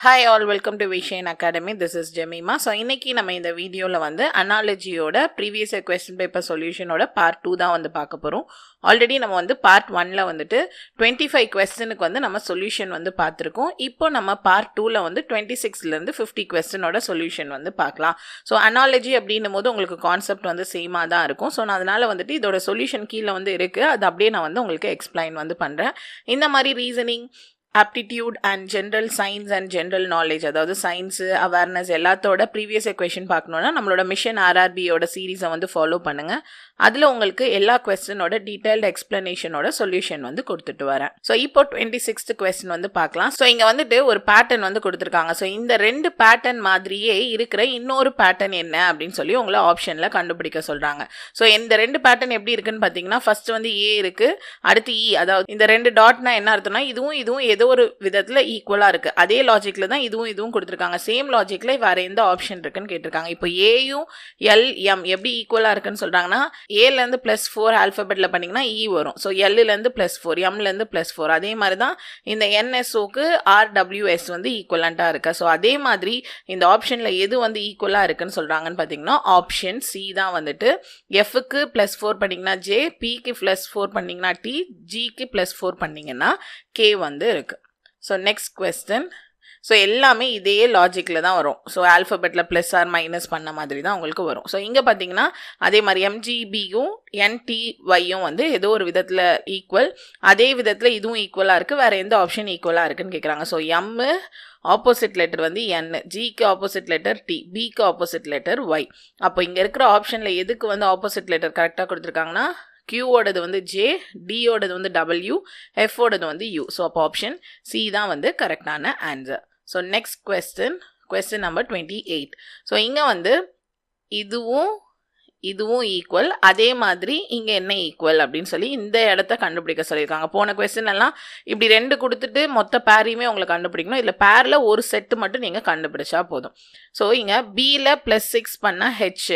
Hi all, welcome to Vishayan Academy. This is Jemima. So இன்னைக்கு நம்ம இந்த வீடியோல வந்து அனாலஜியோட ப்ரீவியஸ் கொஸ்டின் பேப்பர் சொல்யூஷனோட பார்ட் 2 தான் வந்து பார்க்க போறோம். ஆல்ரெடி நம்ம வந்து பார்ட் 1ல வந்துட்டு 25 கொஸ்டினுக்கு வந்து நம்ம சொல்யூஷன் வந்து பார்த்திருக்கோம். இப்போ நம்ம பார்ட் 2ல வந்து 26ல இருந்து 50 கொஸ்டினோட சொல்யூஷன் வந்து பார்க்கலாம். ஸோ அனாலஜி அப்படின்னும் போது உங்களுக்கு கான்செப்ட் வந்து சேமா தான் இருக்கும். ஸோ நான் அதனால வந்துட்டு இதோட சொல்யூஷன் கீழே வந்து இருக்கு. அது அப்படியே நான் வந்து உங்களுக்கு எக்ஸ்பிளைன் வந்து பண்றேன். இந்த மாதிரி reasoning, aptitude and general science and general knowledge, அதாவது சயின்ஸு அவேர்னஸ் எல்லாத்தோட ப்ரீவியஸ் எக்வேஷன் பார்க்கணுன்னா நம்மளோட மிஷன் ஆர்ஆர்பியோட சீரீஸை வந்து ஃபாலோ பண்ணுங்கள். அதில் உங்களுக்கு எல்லா கொஸ்டினோட டீட்டெயில்டு எக்ஸ்பிளனேஷனோட சொல்யூஷன் வந்து கொடுத்துட்டு வரேன். ஸோ இப்போ 26th கொஸ்டின் வந்து பார்க்கலாம். ஸோ இங்கே வந்துட்டு ஒரு பேட்டர்ன் வந்து கொடுத்துருக்காங்க. ஸோ இந்த ரெண்டு பேட்டர்ன் மாதிரியே இருக்கிற இன்னொரு பேட்டர்ன் என்ன அப்படின்னு சொல்லி உங்களை ஆப்ஷனில் கண்டுபிடிக்க சொல்கிறாங்க. ஸோ இந்த ரெண்டு பேட்டர்ன் எப்படி இருக்குன்னு பார்த்தீங்கன்னா, ஃபர்ஸ்ட் வந்து ஏ இருக்குது, அடுத்து இ. அதாவது இந்த ரெண்டு டாட்னா என்ன அர்த்தம்னா, இதுவும் ஏதோ ஒரு விதத்தில் ஈக்குவலாக இருக்குது. அதே லாஜிக்கில் தான் இதுவும் கொடுத்துருக்காங்க. சேம் லாஜிக்கில் வேறு எந்த ஆப்ஷன் இருக்குன்னு கேட்டிருக்காங்க. இப்போ ஏயும் எல் எம் எப்படி ஈக்குவலாக இருக்குன்னு சொல்கிறாங்கன்னா, ஏலேருந்து +4 ஆல்ஃபபெட்டில் பண்ணிங்கன்னா இ வரும். ஸோ எல்லுலேருந்து +4, எம்லேருந்து +4. அதே மாதிரி தான் இந்த என்எஸ்ஓக்கு ஆர்டபிள்யூஎஸ் வந்து ஈக்குவலண்ட்டாக இருக்குது. ஸோ அதே மாதிரி இந்த ஆப்ஷனில் எது வந்து ஈக்குவலாக இருக்குன்னு சொல்கிறாங்கன்னு பார்த்தீங்கன்னா, ஆப்ஷன் சி தான் வந்துட்டு. எஃப்க்கு +4 பண்ணிங்கன்னா ஜே, பிக்கு +4 பண்ணிங்கன்னா டி, ஜிக்கு +4 பண்ணிங்கன்னா கே வந்து இருக்குது. So next question. ஸோ எல்லாமே இதே லாஜிக்கில் தான் வரும். ஸோ ஆல்ஃபபெட்டில் ப்ளஸ் ஆர் மைனஸ் பண்ண மாதிரி தான் உங்களுக்கு வரும். ஸோ இங்கே பார்த்தீங்கன்னா அதே மாதிரி எம்ஜிபியும் என்டிஒய்யும் வந்து ஏதோ ஒரு விதத்தில் ஈக்குவல். அதே விதத்தில் இதுவும் ஈக்குவலாக இருக்குது. வேறு எந்த ஆப்ஷன் ஈக்குவலாக இருக்குன்னு கேட்குறாங்க. ஸோ எம்மு ஆப்போசிட் லெட்டர் வந்து என், ஜிக்கு ஆப்போசிட் லெட்டர் டி, பிக்கு ஆப்போசிட் லெட்டர் ஒய். அப்போ இங்கே இருக்கிற ஆப்ஷனில் எதுக்கு வந்து ஆப்போசிட் லெட்டர் கரெக்டாக கொடுத்துருக்காங்கன்னா, கியூவோடது வந்து ஜே, டியோடது வந்து டபிள்யூ, எஃப்ஓடது வந்து யூ. ஸோ அப்போ ஆப்ஷன் சி தான் வந்து கரெக்டான answer. So next question number 28. So இங்கே வந்து இதுவும் ஈக்குவல். அதே மாதிரி இங்கே என்ன ஈக்குவல் அப்படின்னு சொல்லி இந்த இடத்த கண்டுபிடிக்க சொல்லியிருக்காங்க. போன கொஸ்டின் எல்லாம் இப்படி ரெண்டு கொடுத்துட்டு மொத்த பேரையுமே உங்களுக்கு கண்டுபிடிக்கணும். இதில் பேரில் ஒரு செட்டு மட்டும் நீங்கள் கண்டுபிடிச்சா போதும். ஸோ இங்கே பியில் +6 பண்ணால் ஹெச்,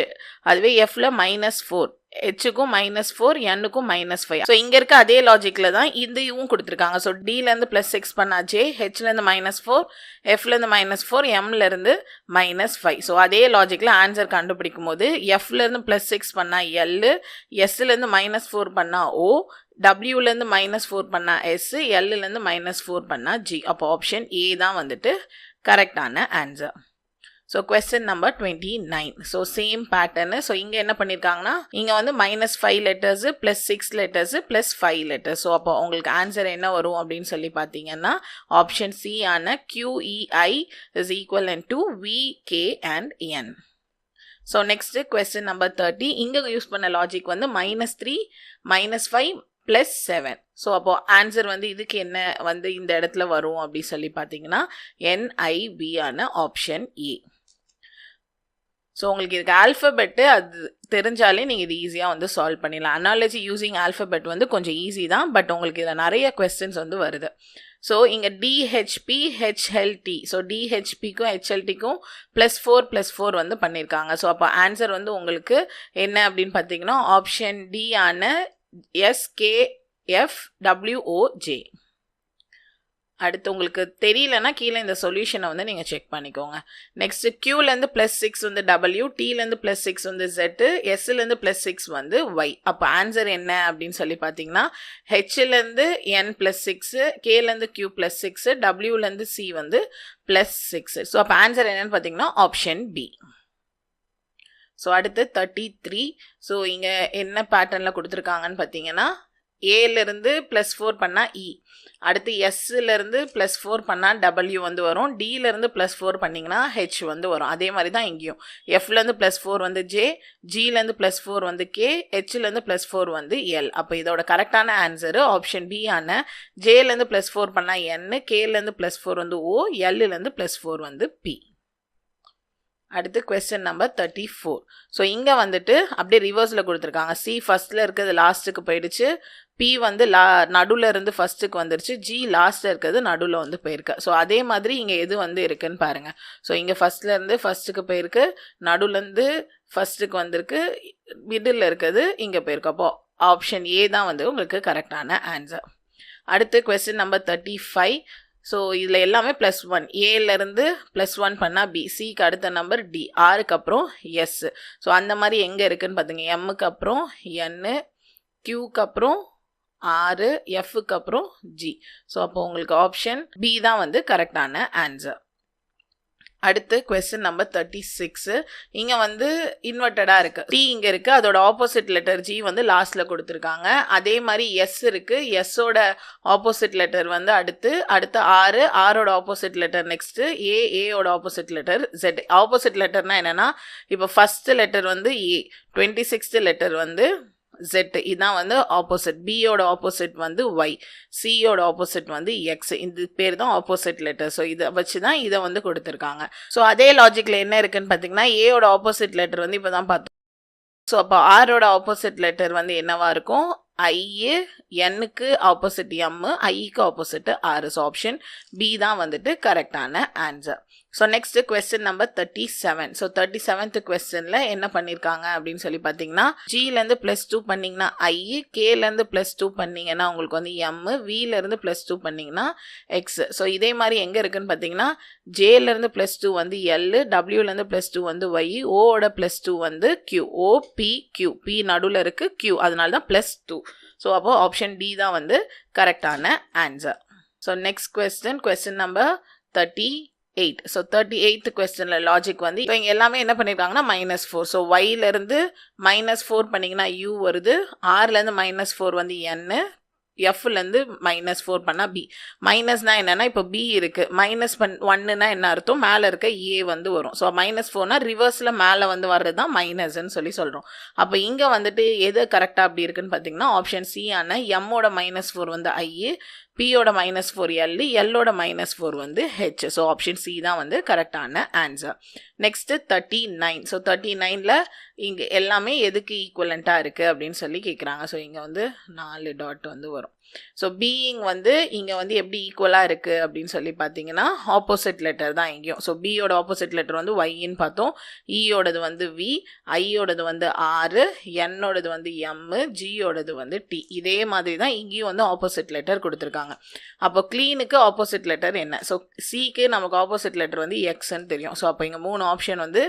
அதுவே எஃப்ல -4, ஹெச்சுக்கும் -4, என்னுக்கும் -5. ஸோ இங்கே இருக்க அதே லாஜிக்கில் தான் இதையும் கொடுத்துருக்காங்க. ஸோ டிலேருந்து +6 பண்ணா ஜே, ஹெச்லேருந்து -4, எஃப்லேருந்து -4, எம்லேருந்து -5. ஸோ அதே லாஜிக்கில் ஆன்சர் கண்டுபிடிக்கும் போது எஃப்லேருந்து +6 பண்ணா எல், எஸ்லேருந்து -4 பண்ணா ஓ, டபிள்யூலேருந்து -4 பண்ணா எஸ், எல்லுலேருந்து -4 பண்ணா ஜி. அப்போ ஆப்ஷன் ஏ தான் வந்துட்டு கரெக்டான answer. So question number 29. So same pattern. So இங்கே என்ன பண்ணியிருக்காங்கன்னா, இங்கே வந்து -5 லெட்டர்ஸு +6 லெட்டர்ஸு +5 லெட்டர்ஸ். ஸோ அப்போ உங்களுக்கு ஆன்சர் என்ன வரும் அப்படின்னு சொல்லி பார்த்தீங்கன்னா, ஆப்ஷன் சி ஆன QEI is equivalent to VK and N. So next question number 30. இங்கே யூஸ் பண்ண லாஜிக் வந்து -3 -5 +7. ஸோ அப்போ ஆன்சர் வந்து இதுக்கு என்ன வந்து இந்த இடத்துல வரும் அப்படின்னு சொல்லி பார்த்தீங்கன்னா, NIV ஆன ஆப்ஷன் ஏ. ஸோ உங்களுக்கு இதுக்கு ஆல்ஃபபெட்டு அது தெரிஞ்சாலே நீங்கள் இது ஈஸியாக வந்து சால்வ் பண்ணிடலாம். அனாலஜி யூஸிங் ஆல்ஃபபெட் வந்து கொஞ்சம் ஈஸி தான், பட் உங்களுக்கு இதில் நிறைய கொஸ்டின்ஸ் வந்து வருது. ஸோ இங்கே டிஹெச்பி ஹெச்எல்டி. ஸோ டிஹெச்பிக்கும் ஹெச்எல்டிக்கும் +4 வந்து பண்ணியிருக்காங்க. ஸோ அப்போ ஆன்சர் வந்து உங்களுக்கு என்ன அப்படின்னு பார்த்தீங்கன்னா, ஆப்ஷன் டி ஆன SKFWOJ. அடுத்து உங்களுக்கு தெரியலன்னா கீழே இந்த சொல்யூஷனை வந்து நீங்கள் செக் பண்ணிக்கோங்க. நெக்ஸ்ட் கியூலேருந்து +6 வந்து டபிள்யூ, டிலேருந்து +6 வந்து Z, எஸ்லேருந்து +6 வந்து ஒய். அப்போ ஆன்சர் என்ன அப்படின்னு சொல்லி பார்த்தீங்கன்னா, ஹெச்லேருந்து N +6, கேலேருந்து Q +6, டபிள்யூலேருந்து C வந்து +6. ஸோ அப்போ ஆன்சர் என்னன்னு பார்த்தீங்கன்னா, ஆப்ஷன் பி. ஸோ அடுத்து 33. ஸோ இங்கே என்ன பேட்டர்னில் கொடுத்துருக்காங்கன்னு பார்த்தீங்கன்னா, ஏலேருந்து +4 பண்ணால் இ, அடுத்து எஸ்லேருந்து +4 பண்ணால் டபிள்யூ வந்து வரும், டிலேருந்து +4 பண்ணிங்கன்னா ஹெச் வந்து வரும். அதே மாதிரி தான் இங்கேயும் எஃப்லேருந்து +4 வந்து ஜே, ஜிலேருந்து +4 வந்து கே, ஹெச்லேருந்து +4 வந்து எல். அப்போ இதோட கரெக்டான ஆன்சரு ஆப்ஷன் பி ஆன ஜேலேருந்து +4 பண்ணால் என், கேலேருந்து +4 வந்து ஓ, எல்லுலேருந்து +4 வந்து பி. அடுத்து கொஸ்டின் நம்பர் 34. ஸோ இங்கே வந்துட்டு அப்படியே ரிவர்ஸில் கொடுத்துருக்காங்க. சி ஃபர்ஸ்ட்டில் இருக்கிறது லாஸ்ட்டுக்கு போயிடுச்சு, பி வந்து நடுவில் இருந்து ஃபர்ஸ்ட்டுக்கு வந்துருச்சு, ஜி லாஸ்ட்டில் இருக்கிறது நடுவில் வந்து போயிருக்கு. ஸோ அதே மாதிரி இங்கே எது வந்து இருக்குன்னு பாருங்கள். ஸோ இங்கே ஃபர்ஸ்ட்லேருந்து ஃபர்ஸ்ட்டுக்கு போயிருக்கு, நடுவுலேருந்து ஃபர்ஸ்ட்டுக்கு வந்திருக்கு, மிடில் இருக்கிறது இங்கே போயிருக்கு. அப்போ ஆப்ஷன் ஏ தான் வந்து உங்களுக்கு கரெக்டான ஆன்சர். அடுத்து கொஸ்டின் நம்பர் 35. ஸோ இதில் எல்லாமே +1. ஏலேருந்து +1 பண்ணால் பி, சிக்கு அடுத்த நம்பர் டி, ஆருக்கு அப்புறம் எஸ். ஸோ அந்த மாதிரி எங்கே இருக்குதுன்னு பார்த்துங்க. எம்முக்கு அப்புறம் என்னு, கியூக்கு அப்புறம் ஆறு, எஃப்க்கு அப்புறம் ஜி. ஸோ அப்போ உங்களுக்கு ஆப்ஷன் பி தான் வந்து கரெக்டான ஆன்சர். அடுத்து கொஸ்டின் நம்பர் 36. இங்கே வந்து இன்வெர்டடாக இருக்குது. டி இங்கே இருக்குது, அதோட ஆப்போசிட் லெட்டர் ஜி வந்து லாஸ்ட்டில் கொடுத்துருக்காங்க. அதே மாதிரி எஸ் இருக்குது, எஸ்ஸோட ஆப்போசிட் லெட்டர் வந்து அடுத்து ஆறு, ஆரோட ஆப்போசிட் லெட்டர் நெக்ஸ்ட்டு ஏயோட ஆப்போசிட் லெட்டர் ஜெட். ஆப்போசிட் லெட்டர்னால் என்னென்னா இப்போ ஃபஸ்ட்டு லெட்டர் வந்து ஏ, 26th லெட்டர் வந்து Z. இதான் வந்து ஆப்போசிட். பியோட ஆப்போசிட் வந்து Y, சியோட ஆப்போசிட் வந்து X. இந்த பேர் தான் ஆப்போசிட் லெட்டர். ஸோ இதை வச்சு தான் இதை வந்து கொடுத்துருக்காங்க. ஸோ அதே லாஜிக்கில் என்ன இருக்குன்னு பார்த்தீங்கன்னா ஏயோட ஆப்போசிட் லெட்டர் வந்து இப்போ தான் பார்த்தோம். ஸோ அப்போ ஆரோட ஆப்போசிட் லெட்டர் வந்து என்னவா இருக்கும்? ஐ, என்னுக்கு ஆப்போசிட் எம், ஐக்கு ஆப்போசிட் ஆறு. ஸோ ஆப்ஷன் பி தான் வந்துட்டு கரெக்டான answer. So next question number 37. So 37th கொஸ்டினில் என்ன பண்ணியிருக்காங்க அப்படின்னு சொல்லி பார்த்தீங்கன்னா ஜிலேருந்து +2 பண்ணிங்கன்னா ஐ, கேலேருந்து +2 பண்ணிங்கன்னா உங்களுக்கு வந்து எம், விலேருந்து +2 பண்ணிங்கன்னா எக்ஸ். ஸோ இதே மாதிரி எங்கே இருக்குன்னு பார்த்தீங்கன்னா ஜேலேருந்து +2 வந்து எல், டபிள்யூலேருந்து +2 வந்து ஒய், ஓட +2 வந்து கியூ. ஓ பி கியூ, பி நடுவில் இருக்குது, கியூ, அதனால தான் +2. ஸோ அப்போ ஆப்ஷன் டி தான் வந்து கரெக்டான answer. So next question number 38. So 38th கொஸ்டினில் லாஜிக் வந்து இப்போ இங்கே எல்லாமே என்ன பண்ணியிருக்காங்கன்னா -4. ஸோ ஒய்லேருந்து -4 பண்ணிங்கன்னா யூ வருது, ஆர்லேருந்து -4 வந்து என்னு, எஃப்லேருந்து -4 பண்ணால் பி. மைனஸ்னால் என்னென்னா இப்போ பி இருக்குது, -1னா என்ன அர்த்தம்? மேலே இருக்க ஏ வந்து வரும். ஸோ -4னா ரிவர்ஸில் மேலே வந்து வர்றது தான் மைனஸ்ன்னு சொல்லி சொல்கிறோம். அப்போ இங்கே வந்துட்டு எது கரெக்டாக அப்படி இருக்குன்னு பார்த்தீங்கன்னா ஆப்ஷன் சி ஆன எம்மோட -4 வந்து ஐ, பியோட -4 எல், எல்லோட -4 வந்து ஹெச். ஸோ ஆப்ஷன் சி தான் வந்து கரெக்டான ஆன்சர். நெக்ஸ்ட்டு 39. ஸோ 39ல் இங்கே எல்லாமே எதுக்கு ஈக்குவலண்ட்டாக இருக்குது அப்படின்னு சொல்லி கேட்குறாங்க. ஸோ இங்கே வந்து 4 டாட் வந்து வரும். ஸோ பீயிங் வந்து இங்கே வந்து எப்படி ஈக்குவலாக இருக்குது அப்படின்னு சொல்லி பார்த்தீங்கன்னா ஆப்போசிட் லெட்டர் தான் இங்கேயும். ஸோ பியோட ஆப்போசிட் லெட்டர் வந்து ஒய்ன்னு பார்த்தோம், ஈயோடது வந்து வி, ஐயோடது வந்து ஆறு, என்னோடது வந்து எம், ஜியோடது வந்து டி. இதே மாதிரி தான் இங்கேயும் வந்து ஆப்போசிட் லெட்டர் கொடுத்துருக்காங்க. அப்போ க்ளீனுக்கு ஆப்போசிட் லெட்டர் என்ன? ஸோ சிக்கு நமக்கு ஆப்போசிட் லெட்டர் வந்து எக்ஸ்ன்னு தெரியும். ஸோ அப்போ இங்கே 3 ஆப்ஷன் வந்து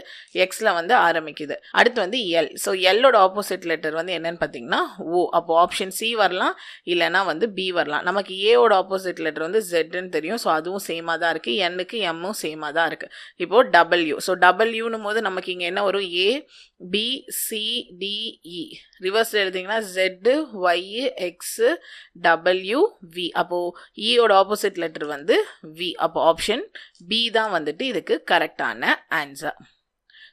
எக்ஸில் வந்து ஆரம்பிக்குது. அடுத்து வந்து எல். ஸோ எல்லோட ஆப்போசிட் லெட்டர் வந்து என்னன்னு பார்த்தீங்கன்னா ஓ. அப்போ ஆப்ஷன் சி வரலாம், இல்லைனா வந்து பி வரலாம். நமக்கு ஏவோட ஆப்போசிட் லெட்டர் வந்து ஜெட்னு தெரியும். ஸோ அதுவும் சேமாக தான் இருக்குது, எண்ணுக்கு எம்மும் சேமாக தான் இருக்குது. இப்போது டபிள்யூ. ஸோ டபிள்யூனும் போது நமக்கு இங்கே என்ன வரும்? A, B, C, D, E. ரிவர்ஸில் எழுதிங்கன்னா Z, Y, X, W, V. அப்போது ஈயோட ஆப்போசிட் லெட்டர் வந்து வி. அப்போ ஆப்ஷன் பி தான் வந்துட்டு இதுக்கு கரெக்டான answer.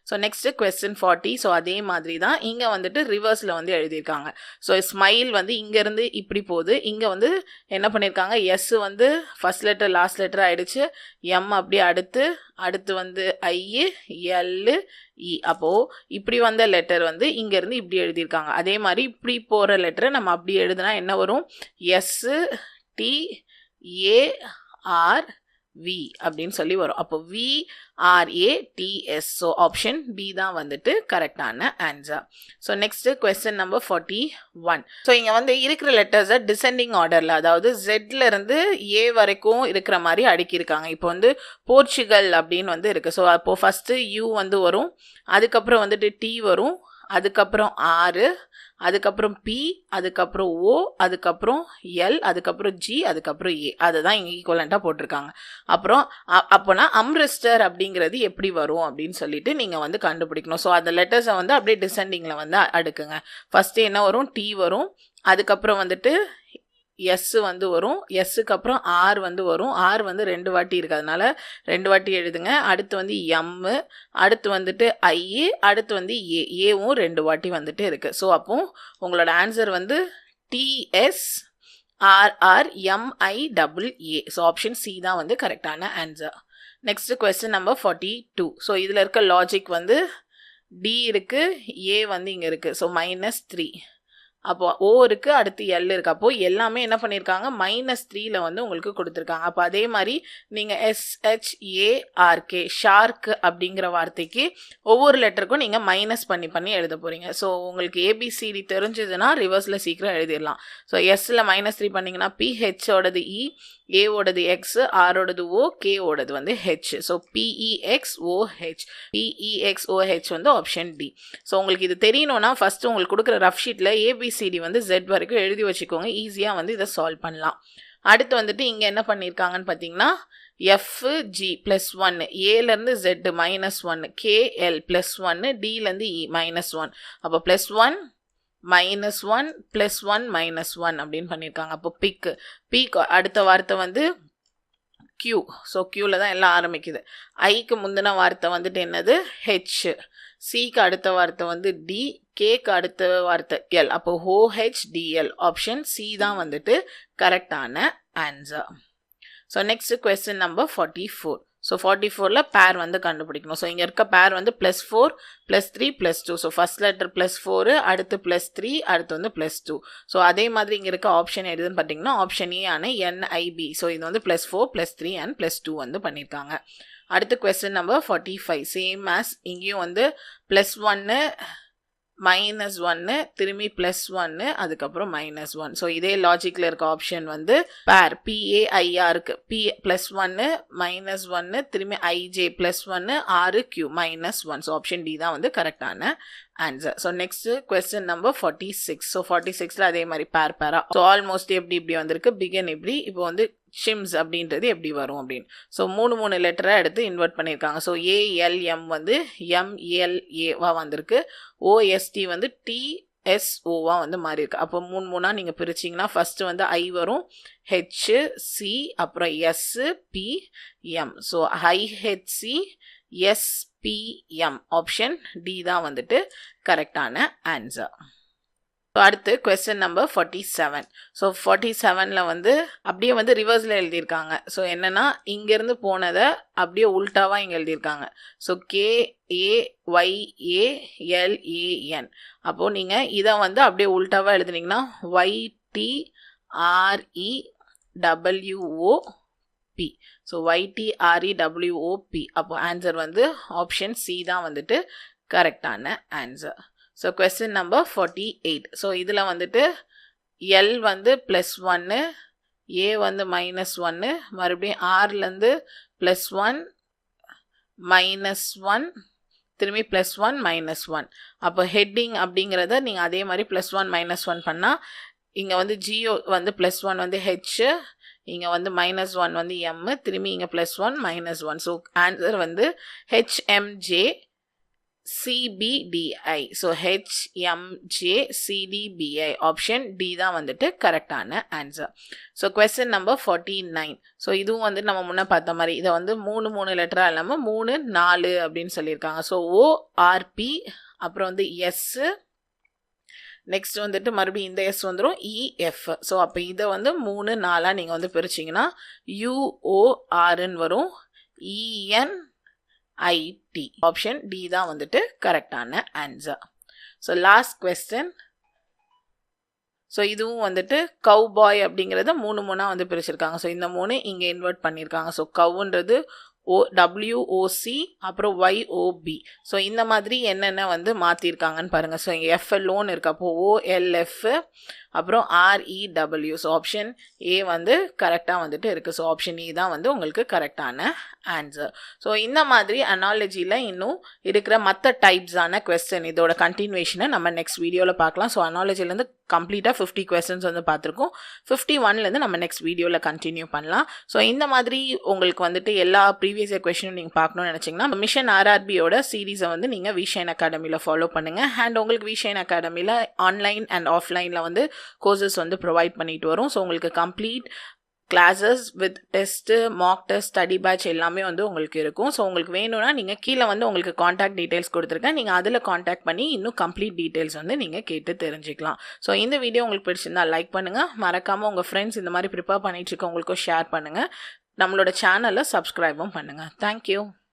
So next question 40. So அதே மாதிரி தான் இங்கே வந்துட்டு ரிவர்ஸில் வந்து எழுதியிருக்காங்க. ஸோ ஸ்மைல் வந்து இங்கேருந்து இப்படி போகுது, இங்கே வந்து என்ன பண்ணியிருக்காங்க? எஸ் வந்து ஃபஸ்ட் லெட்டர் லாஸ்ட் லெட்டர் ஆகிடுச்சு, எம் அப்படியே அடுத்து வந்து ஐ, எல், இ. அப்போது இப்படி வந்த லெட்டர் வந்து இங்கேருந்து இப்படி எழுதியிருக்காங்க. அதே மாதிரி இப்படி போகிற லெட்டரை நம்ம அப்படி எழுதுனா என்ன வரும்? S, T, A, R, V அப்படின்னு சொல்லி வரும். அப்போ VRATS. ஸோ ஆப்ஷன் பி தான் வந்துட்டு கரெக்டான answer. So next question number 41. So இங்கே வந்து இருக்கிற லெட்டர்ஸை டிசெண்டிங் ஆர்டரில், அதாவது ஜெட்லேருந்து ஏ வரைக்கும் இருக்கிற மாதிரி அடுக்கியிருக்காங்க. இப்போ வந்து போர்ச்சுகல் அப்படின்னு வந்து இருக்குது. ஸோ அப்போது ஃபஸ்ட்டு யூ வந்து வரும், அதுக்கப்புறம் வந்துட்டு டி வரும், அதுக்கப்புறம் ஆறு, அதுக்கப்புறம் பி, அதுக்கப்புறம் ஓ, அதுக்கப்புறம் எல், அதுக்கப்புறம் ஜி, அதுக்கப்புறம் ஏ. அதை தான் இங்கே ஈக்குவலண்ட்டாக போட்டிருக்காங்க. அப்புறம் அப்போனா அம்ரிஸ்டர் அப்படிங்கிறது எப்படி வரும் அப்படின்னு சொல்லிட்டு நீங்கள் வந்து கண்டுபிடிக்கணும். ஸோ அந்த லெட்டர்ஸை வந்து அப்படியே டிசெண்டிங்கில் வந்து அடுக்குங்க. ஃபஸ்ட்டு என்ன வரும்? டி வரும், அதுக்கப்புறம் வந்துட்டு எஸ் வந்து வரும், எஸ்ஸுக்கு அப்புறம் ஆர் வந்து வரும், ஆர் வந்து 2 வாட்டி இருக்கிறதுனால 2 வாட்டி எழுதுங்க. அடுத்து வந்து எம்மு, அடுத்து வந்துட்டு ஐ, அடுத்து வந்து ஏவும் 2 வாட்டி வந்துட்டு இருக்குது. ஸோ அப்போ உங்களோட ஆன்சர் வந்து TSRRMIAA. ஸோ ஆப்ஷன் சி தான் வந்து கரெக்டான answer. Next question number 42. So இதில் இருக்க லாஜிக் வந்து டி இருக்குது, ஏ வந்து இங்கே இருக்குது. ஸோ -3. அப்போ ஓ இருக்குது, அடுத்து எல் இருக்குது. அப்போது எல்லாமே என்ன பண்ணியிருக்காங்க? -3ல் வந்து உங்களுக்கு கொடுத்துருக்காங்க. அப்போ அதே மாதிரி நீங்கள் SHARK ஷார்க் அப்படிங்கிற வார்த்தைக்கு ஒவ்வொரு லெட்டருக்கும் நீங்கள் மைனஸ் பண்ணி எழுத போகிறீங்க. ஸோ உங்களுக்கு ABCD தெரிஞ்சதுன்னா ரிவர்ஸில் சீக்கிரம் எழுதிடலாம். ஸோ எஸ்ஸில் -3 பண்ணிங்கன்னா பி, ஹெச்சோடது இ, A ஓடது X, R ஓடது O, K ஓடது வந்து H. So PEXOH. PEXOH வந்து ஆப்ஷன் D. ஸோ உங்களுக்கு இது தெரியணும்னா ஃபஸ்ட்டு உங்களுக்கு கொடுக்குற ரஃப் ஷீட்டில் ABCD வந்து Z வரைக்கும் எழுதி வச்சுக்கோங்க. ஈஸியாக வந்து இதை சால்வ் பண்ணலாம். அடுத்து வந்துட்டு இங்கே என்ன பண்ணியிருக்காங்கன்னு பார்த்தீங்கன்னா FG +1, ஏலேருந்து Z -1, KL +1, Dலேருந்து E -1. அப்போ +1 -1 +1 -1 அப்படின்னு பண்ணியிருக்காங்க. அப்போ பிக் அடுத்த வார்த்தை வந்து Q. ஸோ Qல தான் எல்லாம் ஆரம்பிக்குது. ஐக்கு முந்தின வார்த்தை வந்துட்டு என்னது H. சிக்கு அடுத்த வார்த்தை வந்து D. கேக்கு அடுத்த வார்த்தை L. அப்போ OHDL. ஆப்ஷன் C தான் வந்துட்டு கரெக்டான answer. So next question number 44. So 44ல் பேர் வந்து கண்டுபிடிக்கணும். ஸோ இங்கே இருக்க பேர் வந்து +4 +3 +2. ஸோ ஃபர்ஸ்ட் லெட்டர் +4, அடுத்து +3, அடுத்து வந்து +2. ஸோ அதே மாதிரி இங்கே இருக்க ஆப்ஷன் எதுன்னு பார்த்தீங்கன்னா ஆப்ஷன் ஏ ஆன NIB. ஸோ இது வந்து +4 +3 அண்ட் +2 வந்து பண்ணியிருக்காங்க. அடுத்து கொஸ்டின் நம்பர் 45. சேம் ஆஸ் இங்கேயும் வந்து +1 -1 திரும்பி +1 அதுக்கப்புறம் -1. ஸோ இதே லாஜிக்கில் இருக்க ஆப்ஷன் வந்து பேர் PAIRக்கு +1 -1 திரும்பி IJ +1 RQ -1. So option D தான் வந்து கரெக்டான answer. So next question number 46. So 46ல் அதே மாதிரி பேரா. ஸோ ஆல்மோஸ்ட் இப்படி வந்திருக்கு. பிகன் இப்படி. இப்போ வந்து ஷிம்ஸ் அப்படின்றது எப்படி வரும் அப்படின்னு. ஸோ 3 லெட்டராக எடுத்து இன்வெர்ட் பண்ணியிருக்காங்க. ஸோ ALM வந்து MLAவா வந்திருக்கு. OST வந்து TSOவா வந்து மாறி இருக்கு. அப்போ 3 நீங்கள் பிரிச்சிங்கன்னா ஃபர்ஸ்ட் வந்து I வரும், HC அப்புறம் SPM. So IHC SPM. Option D தான் வந்துட்டு கரெக்டான ஆன்சர். அடுத்து கொஸ்டின் நம்பர் 47. ஸோ 47ல் வந்து அப்படியே வந்து ரிவர்ஸில் எழுதியிருக்காங்க. ஸோ என்னென்னா இங்கேருந்து போனதை அப்படியே உல்ட்டாவாக இங்கே எழுதியிருக்காங்க. So KAYALAN. அப்போது நீங்கள் இதை வந்து அப்படியே உல்ட்டாவாக எழுதுனீங்கன்னா YTREWOP. So YTREWOP. அப்போ ஆன்சர் வந்து ஆப்ஷன் C தான் வந்துட்டு கரெக்டான answer. So question number 48. So இதில் வந்துட்டு L வந்து +1, A வந்து -1, மறுபடியும் Rலேருந்து +1 -1 திரும்பி +1 -1. அப்போ ஹெட்டிங் அப்படிங்கிறத நீங்கள் அதே மாதிரி +1 -1 பண்ணால் இங்கே வந்து ஜியோ வந்து +1 வந்து H, இங்கே வந்து -1 வந்து M, திரும்பி இங்கே +1 -1. ஸோ ஆன்சர் வந்து HMJ CBDI. So HMJCDBI. Option D தான் வந்துட்டு கரெக்டான answer. So question number 49. So இதுவும் வந்து நம்ம முன்னே பார்த்த மாதிரி இதை வந்து 3 லெட்டராக இல்லாமல் 3 4 அப்படின்னு சொல்லியிருக்காங்க. ஸோ ORP அப்புறம் வந்து S, நெக்ஸ்ட் வந்துட்டு மறுபடியும் இந்த S வந்துடும் EF. ஸோ அப்போ இதை வந்து 3 4 நீங்கள் வந்து பிரிச்சிங்கன்னா UORன்னு வரும், ENIT. ஆப்ஷன் D தான் வந்துட்டு கரெக்டான answer. So last question. So இதுவும் வந்துட்டு கவுபாய் அப்படிங்கிறத 3 வந்து பிரிச்சிருக்காங்க. ஸோ இந்த 3 இங்கே இன்வெர்ட் பண்ணியிருக்காங்க. ஸோ கவுன்றது WOC அப்புறம் YOB. ஸோ இந்த மாதிரி என்னென்ன வந்து மாற்றிருக்காங்கன்னு பாருங்கள். ஸோ இங்கே FLOன்னு இருக்கு. அப்போ OLF அப்புறம் REW. ஸோ ஆப்ஷன் A வந்து கரெக்டாக வந்துட்டு இருக்குது. ஸோ ஆப்ஷன் E தான் வந்து உங்களுக்கு கரெக்டான ஆன்சர். ஸோ இந்த மாதிரி அனாலஜியில் இன்னும் இருக்கிற மற்ற டைப்ஸான கொஸ்டின் இதோட கண்டினியூஷனை நம்ம நெக்ஸ்ட் வீடியோவில் பார்க்கலாம். ஸோ அனாலஜிலேருந்து கம்ப்ளீட்டாக 50 கொஸ்டின்ஸ் வந்து பார்த்துருக்கோம். 51லேருந்து நம்ம நெக்ஸ்ட் வீடியோவில் கண்டினியூ பண்ணலாம். ஸோ இந்த மாதிரி உங்களுக்கு வந்துட்டு எல்லா ப்ரீவியஸ் இயர் கொஸ்டினும் நீங்கள் பார்க்கணும்னு நினச்சிங்கன்னா மிஷன் RRBயோட சீரீஸை வந்து நீங்கள் விஷன் அகாடமியில் ஃபாலோ பண்ணுங்கள். அண்ட் உங்களுக்கு விஷன் அகாடமியில் ஆன்லைன் அண்ட் ஆஃப்லைனில் வந்து கோர்சஸ் வந்து ப்ரொவைட் பண்ணிட்டு வரும். ஸோ உங்களுக்கு complete classes with test, mock test, study batch எல்லாமே வந்து உங்களுக்கு இருக்கும். ஸோ உங்களுக்கு வேணும்னா நீங்கள் கீழே வந்து உங்களுக்கு காண்டாக்ட் டீட்டெயில்ஸ் கொடுத்துருக்கேன். நீங்கள் அதில் காண்டாக்ட் பண்ணி இன்னும் கம்ப்ளீட் டீட்டெயில்ஸ் வந்து நீங்கள் கேட்டு தெரிஞ்சுக்கலாம். ஸோ இந்த வீடியோ உங்களுக்கு பிடிச்சிருந்தா லைக் பண்ணுங்கள். மறக்காமல் உங்கள் ஃப்ரெண்ட்ஸ் இந்த மாதிரி ப்ரிப்பேர் பண்ணிட்டு இருக்கவங்களுக்கும் ஷேர் பண்ணுங்கள். நம்மளோட சேனலை சப்ஸ்கிரைபும் பண்ணுங்கள். தேங்க்யூ.